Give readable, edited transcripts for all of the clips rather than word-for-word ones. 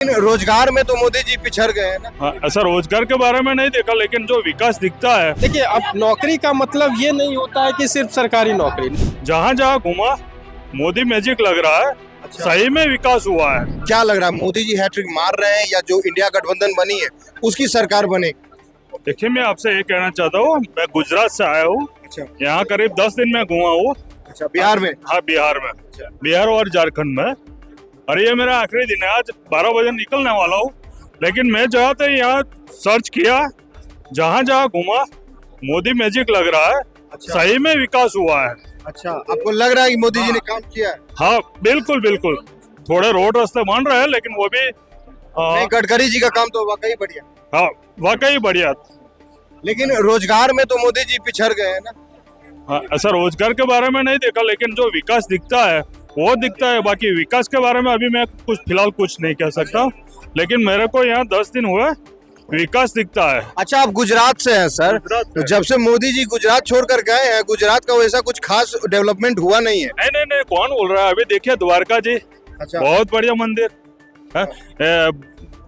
रोजगार में तो मोदी जी पिछड़ गए हैं ना। हाँ, ऐसा रोजगार के बारे में नहीं देखा, लेकिन जो विकास दिखता है, देखिए अब नौकरी का मतलब ये नहीं होता है कि सिर्फ सरकारी नौकरी। जहाँ जहाँ घुमा मोदी मैजिक लग रहा है। सही में विकास हुआ है। क्या लग रहा है, मोदी जी हैट्रिक मार रहे हैं या जो इंडिया गठबंधन बनी है उसकी सरकार बने? देखिए, मैं आपसे ये कहना चाहता हूँ, मैं गुजरात से आया हूँ। अच्छा, यहाँ करीब 10 दिन में घुमा हूँ। अच्छा, बिहार में? हाँ, बिहार में, बिहार और झारखंड में। और ये मेरा आखिरी दिन है, आज 12 बजे निकलने वाला हूँ। लेकिन मैं जहाँ थे यहाँ सर्च किया, जहाँ जहाँ घुमा मोदी मैजिक लग रहा है। अच्छा। सही में विकास हुआ है। अच्छा, आपको लग रहा है कि मोदी जी ने काम किया है? हाँ, बिल्कुल बिल्कुल। थोड़े रोड रास्ते बन रहे हैं, लेकिन वो भी नहीं, गडकरी जी का काम तो वाकई बढ़िया। हाँ, वाकई बढ़िया। लेकिन रोजगार में तो मोदी जी पिछड़ गए हैं ना। हाँ, ऐसा रोजगार के बारे में नहीं देखा, लेकिन जो विकास दिखता है वो दिखता है। बाकी विकास के बारे में अभी मैं फिलहाल कुछ नहीं कह सकता, लेकिन मेरे को यहाँ 10 दिन हुए, विकास दिखता है। अच्छा, आप गुजरात से हैं सर। तो जब से मोदी जी गुजरात छोड़कर गए हैं, गुजरात का वैसा कुछ खास डेवलपमेंट हुआ नहीं है। नहीं नहीं नहीं, कौन बोल रहा है? अभी देखिए द्वारका जी, अच्छा, बहुत बढ़िया मंदिर है।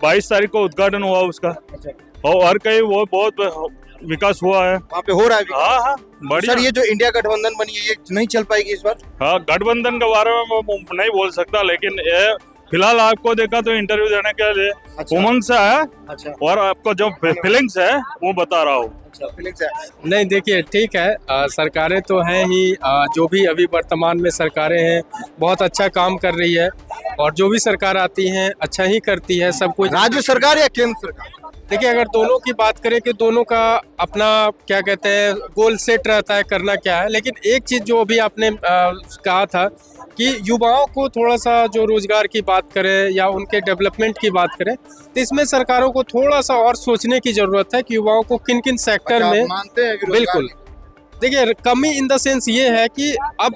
22 तारीख को उद्घाटन हुआ उसका। अच्छा। और कहीं वो बहुत विकास हुआ है वहाँ पे हो रहा है विकास? हाँ हाँ, बढ़िया। सर, ये जो इंडिया गठबंधन बनी है ये नहीं चल पाएगी इस बार? हाँ, गठबंधन के बारे में मैं नहीं बोल सकता, लेकिन ये फिलहाल आपको देखा तो इंटरव्यू देने के लिए अच्छा। उमंग से है। अच्छा, और आपको जो फीलिंग्स है वो बता रहा हूँ। अच्छा, फीलिंग्स है। नहीं देखिए, ठीक है, सरकारें तो हैं ही, जो भी अभी वर्तमान में सरकारें हैं बहुत अच्छा काम कर रही है, और जो भी सरकार आती हैं अच्छा ही करती है सब कुछ। राज्य सरकार या केंद्र सरकार? देखिए, अगर दोनों की बात करें कि दोनों का अपना क्या कहते हैं गोल सेट रहता है करना क्या है, लेकिन एक चीज़ जो अभी आपने कहा था कि युवाओं को थोड़ा सा जो रोजगार की बात करें या उनके डेवलपमेंट की बात करें, तो इसमें सरकारों को थोड़ा सा और सोचने की ज़रूरत है कि युवाओं को किन किन सेक्टर अच्छा, में। आप मानते हैं कि रोजगार बिल्कुल। देखिए, कमी इन द सेंस ये है कि अब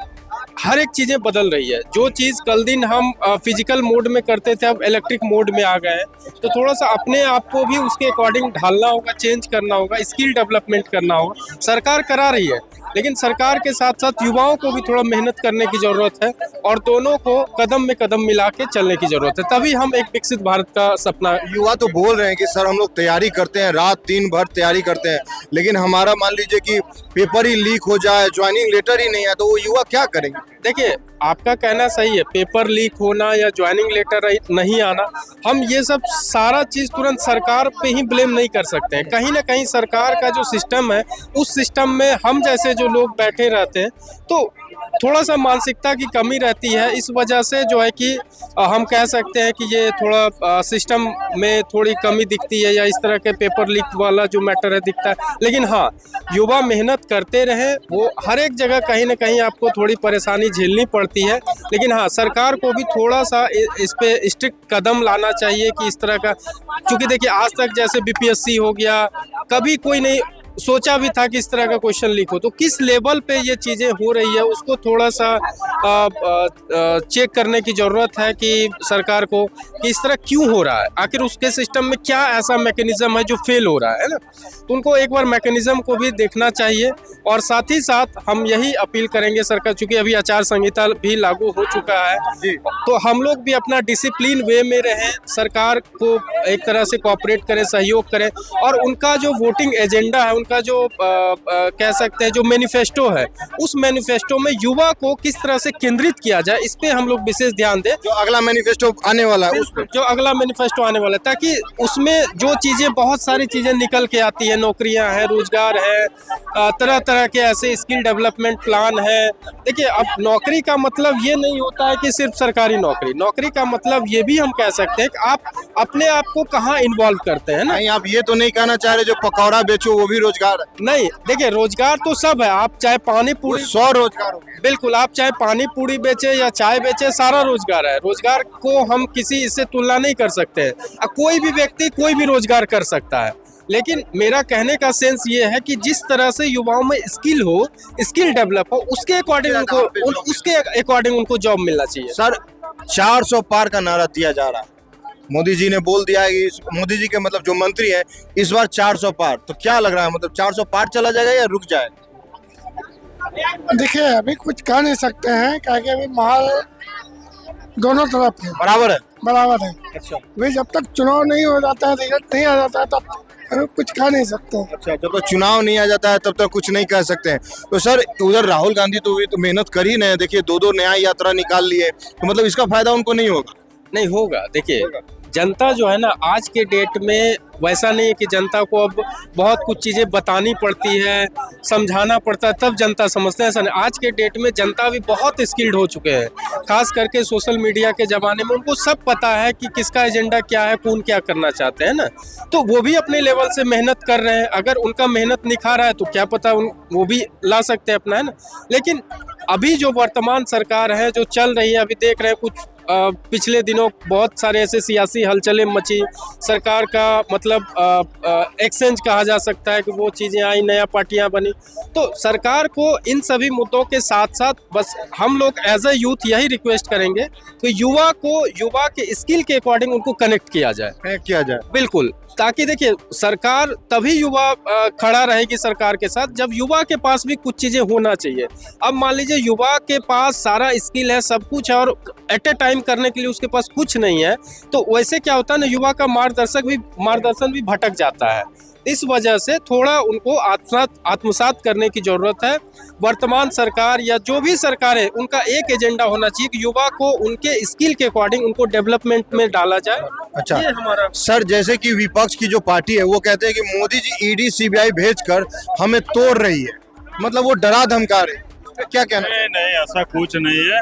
हर एक चीज़ें बदल रही है। जो चीज़ कल दिन हम फिजिकल मोड में करते थे, अब इलेक्ट्रिक मोड में आ गए हैं, तो थोड़ा सा अपने आप को भी उसके अकॉर्डिंग ढालना होगा, चेंज करना होगा, स्किल डेवलपमेंट करना होगा। सरकार करा रही है, लेकिन सरकार के साथ साथ युवाओं को भी थोड़ा मेहनत करने की ज़रूरत है, और दोनों को कदम में कदम मिला के चलने की ज़रूरत है, तभी हम एक विकसित भारत का सपना। युवा तो बोल रहे हैं कि सर हम लोग तैयारी करते हैं, रात दिन भर तैयारी करते हैं, लेकिन हमारा मान लीजिए कि पेपर ही लीक हो जाए, ज्वाइनिंग लेटर ही नहीं है, तो वो युवा क्या करेंगे? देखिए, आपका कहना सही है, पेपर लीक होना या ज्वाइनिंग लेटर नहीं आना, हम ये सब सारा चीज़ तुरंत सरकार पे ही ब्लेम नहीं कर सकते हैं। कहीं ना कहीं सरकार का जो सिस्टम है, उस सिस्टम में हम जैसे जो लोग बैठे रहते हैं, तो थोड़ा सा मानसिकता की कमी रहती है। इस वजह से जो है कि हम कह सकते हैं कि ये थोड़ा सिस्टम में थोड़ी कमी दिखती है, या इस तरह के पेपर लीक वाला जो मैटर है दिखता है। लेकिन हाँ, युवा मेहनत करते रहें, वो हर एक जगह कहीं ना कहीं आपको थोड़ी परेशानी झेलनी पड़ती है, लेकिन हाँ, सरकार को भी थोड़ा सा इस पे स्ट्रिक्ट कदम लाना चाहिए कि इस तरह का, क्योंकि देखिए आज तक जैसे बीपीएससी हो गया, कभी कोई नहीं सोचा भी था कि इस तरह का क्वेश्चन लीक हो, तो किस लेवल पे ये चीज़ें हो रही है उसको थोड़ा सा चेक करने की ज़रूरत है कि सरकार को, कि इस तरह क्यों हो रहा है, आखिर उसके सिस्टम में क्या ऐसा मैकेनिज्म है जो फेल हो रहा है ना। तो उनको एक बार मैकेनिज्म को भी देखना चाहिए, और साथ ही साथ हम यही अपील करेंगे सरकार, चूँकि अभी आचार संहिता भी लागू हो चुका है, तो हम लोग भी अपना डिसिप्लिन वे में रहें, सरकार को एक तरह से कोऑपरेट करें, सहयोग करें, और उनका जो वोटिंग एजेंडा है, उनका जो कह सकते हैं जो मैनिफेस्टो है, उस मैनिफेस्टो में युवा को किस तरह से केंद्रित किया जाए, इस पे हम लोग विशेष ध्यान दें। जो अगला मैनिफेस्टो आने वाला है, उस पे जो अगला मैनिफेस्टो आने वाला है, ताकि उसमें जो चीज़ें, बहुत सारी चीज़ें निकल के आती है, नौकरियां हैं, रोजगार है, तरह तरह के ऐसे स्किल डेवलपमेंट प्लान है। देखिए, अब नौकरी का मतलब ये नहीं होता है कि सिर्फ सरकारी नौकरी। नौकरी का मतलब ये भी हम कह सकते हैं कि आप अपने आप को कहाँ इन्वॉल्व करते हैं ना। नहीं, आप ये तो नहीं कहना चाह रहे जो पकौड़ा बेचो वो भी रोजगार है? नहीं, देखिए, रोजगार तो सब है, आप चाहे पानी पूरी, 100 रोजगार हो गए। बिल्कुल, आप चाहे पानी पूरी बेचे या चाय बेचे, सारा रोजगार है। रोजगार को हम किसी इससे तुलना नहीं कर सकते हैं। कोई भी व्यक्ति कोई भी रोजगार कर सकता है, लेकिन मेरा कहने का सेंस ये है कि जिस तरह से युवाओं में स्किल हो, स्किल डेवलप हो, उसके अकॉर्डिंग उनको जॉब मिलना चाहिए। सर, 400 पार का नारा दिया जा रहा है, मोदी जी ने बोल दिया है कि मोदी जी के मतलब जो मंत्री हैं इस बार 400 पार, तो क्या लग रहा है, मतलब 400 पार चला जाएगा या रुक जाएगा? देखिए, अभी कुछ कह नहीं सकते हैं, क्या कि अभी माहौल दोनों तरफ है, बराबर है। बराबर है। अच्छा भाई जब तक चुनाव नहीं हो जाता है, रिजल्ट नहीं आ जाता है, तब हम कुछ कह नहीं सकते। अच्छा, जब तक चुनाव नहीं आ जाता है तब तक कुछ नहीं कह सकते हैं। तो सर उधर राहुल गांधी तो भी तो मेहनत कर ही नहीं, देखिए 2-2 न्याय यात्रा निकाल लिए, तो मतलब इसका फायदा उनको नहीं होगा। नहीं होगा। देखिए जनता जो है ना आज के डेट में वैसा नहीं है कि जनता को अब बहुत कुछ चीज़ें बतानी पड़ती है, समझाना पड़ता है तब जनता समझते हैं, ऐसा नहीं। आज के डेट में जनता भी बहुत स्किल्ड हो चुके हैं, खास करके सोशल मीडिया के ज़माने में उनको सब पता है कि किसका एजेंडा क्या है, कौन क्या करना चाहते हैं ना। तो वो भी अपने लेवल से मेहनत कर रहे हैं, अगर उनका मेहनत निखार है तो क्या पता वो भी ला सकते हैं अपना, है ना। लेकिन अभी जो वर्तमान सरकार है जो चल रही है, अभी देख रहे हैं कुछ पिछले दिनों बहुत सारे ऐसे सियासी हलचलें मची, सरकार का मतलब एक्सचेंज कहा जा सकता है कि वो चीज़ें आई, नया पार्टियां बनी। तो सरकार को इन सभी मुद्दों के साथ साथ बस हम लोग एज अ यूथ यही रिक्वेस्ट करेंगे कि युवा के स्किल के अकॉर्डिंग उनको कनेक्ट किया जाए, किया जाए बिल्कुल, ताकि देखिए सरकार तभी युवा खड़ा रहेगी सरकार के साथ जब युवा के पास भी कुछ चीज़ें होना चाहिए। अब मान लीजिए युवा के पास सारा स्किल है, सब कुछ है, और एट ए टाइम करने के लिए उसके पास कुछ नहीं है, तो वैसे क्या होता है ना, युवा का मार्गदर्शन भी भटक जाता है। इस वजह से थोड़ा उनको आत्मसात करने की जरूरत है। वर्तमान सरकार या जो भी सरकार है उनका एक एजेंडा होना चाहिए कि युवा को उनके स्किल के अकॉर्डिंग उनको डेवलपमेंट में डाला जाए। अच्छा ये हमारा सर, जैसे कि विपक्ष की जो पार्टी है वो कहते हैं कि मोदी जी ईडी सीबीआई भेजकर हमें तोड़ रही है, मतलब वो डरा धमका रही है, क्या कहना है? नहीं ऐसा कुछ नहीं है।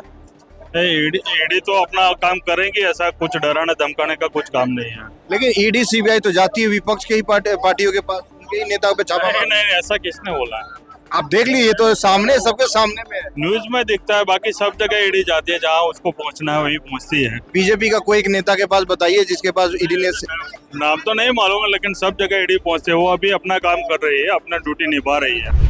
ईडी तो अपना काम करेंगे, ऐसा कुछ डराने धमकाने का कुछ काम नहीं है। लेकिन ईडी सीबीआई तो जाती है विपक्ष के ही पार्टियों के पास, उनके ही नेताओं पे छापा नहीं मारती है। नहीं ऐसा किसने बोला है? आप देख लीजिए, तो सामने सबके सामने में है। न्यूज में दिखता है, बाकी सब जगह ईडी जाती है, जहाँ उसको पहुंचना है वहीं पहुंचती है। बीजेपी का कोई एक नेता के पास बताइए जिसके पास ईडी ने नाम तो नहीं मालूम है, लेकिन सब जगह ईडी पहुंचते है। वो अभी अपना काम कर रही है, अपना ड्यूटी निभा रही है।